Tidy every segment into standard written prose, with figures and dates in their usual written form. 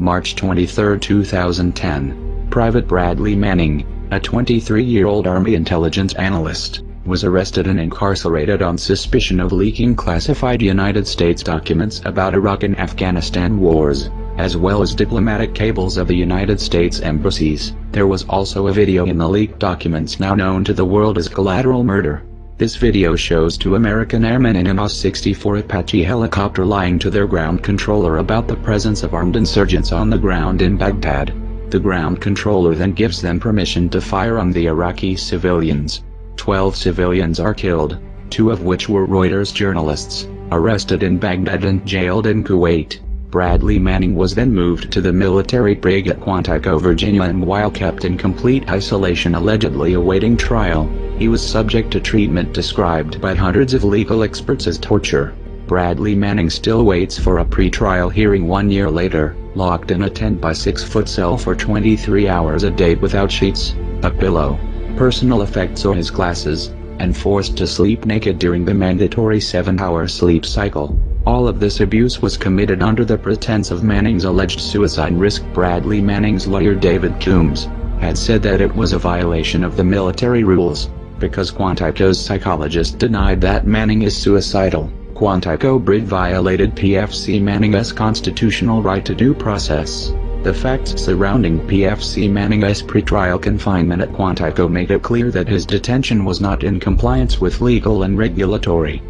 March 23, 2010. Private Bradley Manning, a 23-year-old Army intelligence analyst, was arrested and incarcerated on suspicion of leaking classified United States documents about Iraq and Afghanistan wars, as well as diplomatic cables of the United States embassies. There was also a video in the leaked documents now known to the world as Collateral Murder. This video shows two American airmen in an AH-64 Apache helicopter lying to their ground controller about the presence of armed insurgents on the ground in Baghdad. The ground controller then gives them permission to fire on the Iraqi civilians. 12 civilians are killed, 2 of which were Reuters journalists, arrested in Baghdad and jailed in Kuwait. Bradley Manning was then moved to the military brig at Quantico, Virginia, and while kept in complete isolation allegedly awaiting trial, he was subject to treatment described by hundreds of legal experts as torture. Bradley Manning still waits for a pre-trial hearing 1 year later, locked in a 10-by-6-foot cell for 23 hours a day without sheets, a pillow, personal effects or his glasses, and forced to sleep naked during the mandatory 7-hour sleep cycle. All of this abuse was committed under the pretense of Manning's alleged suicide risk. Bradley Manning's lawyer David Coombs had said that it was a violation of the military rules, because Quantico's psychologist denied that Manning is suicidal. Quantico brig violated PFC Manning's constitutional right to due process. The facts surrounding PFC Manning's pretrial confinement at Quantico made it clear that his detention was not in compliance with legal and regulatory.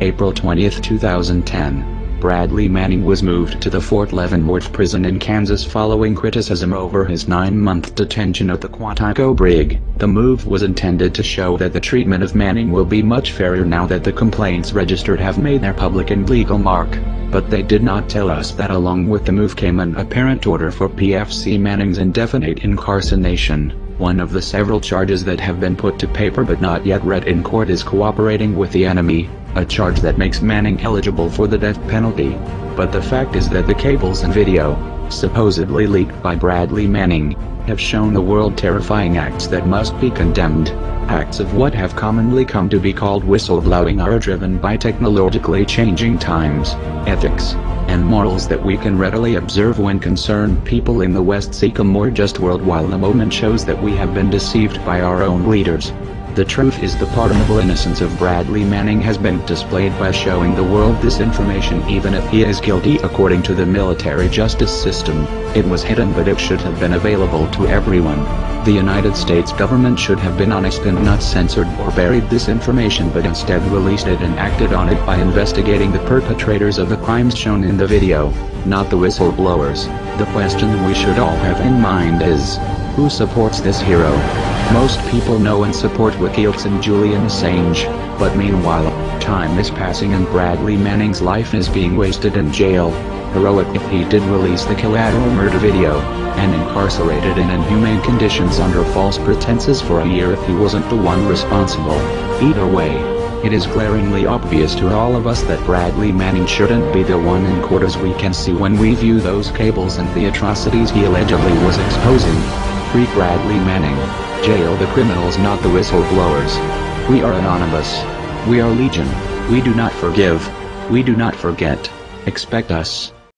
April 20, 2010. Bradley Manning was moved to the Fort Leavenworth prison in Kansas following criticism over his 9-month detention at the Quantico brig. The move was intended to show that the treatment of Manning will be much fairer now that the complaints registered have made their public and legal mark. But they did not tell us that along with the move came an apparent order for PFC Manning's indefinite incarceration. One of the several charges that have been put to paper but not yet read in court is cooperating with the enemy, a charge that makes Manning eligible for the death penalty. But the fact is that the cables and video, supposedly leaked by Bradley Manning, have shown the world terrifying acts that must be condemned. Acts of what have commonly come to be called whistleblowing are driven by technologically changing times, ethics, and morals that we can readily observe when concerned people in the West seek a more just world, while the moment shows that we have been deceived by our own leaders. The truth is the pardonable innocence of Bradley Manning has been displayed by showing the world this information. Even if he is guilty according to the military justice system, it was hidden, but it should have been available to everyone. The United States government should have been honest and not censored or buried this information, but instead released it and acted on it by investigating the perpetrators of the crimes shown in the video, not the whistleblowers. The question we should all have in mind is, who supports this hero? Most people know and support WikiLeaks and Julian Assange, but meanwhile, time is passing and Bradley Manning's life is being wasted in jail. Heroic if he did release the Collateral Murder video, and incarcerated in inhumane conditions under false pretenses for a year if he wasn't the one responsible. Either way, it is glaringly obvious to all of us that Bradley Manning shouldn't be the one in court, as we can see when we view those cables and the atrocities he allegedly was exposing. Free Bradley Manning. Jail the criminals, not the whistleblowers. We are anonymous. We are legion. We do not forgive. We do not forget. Expect us.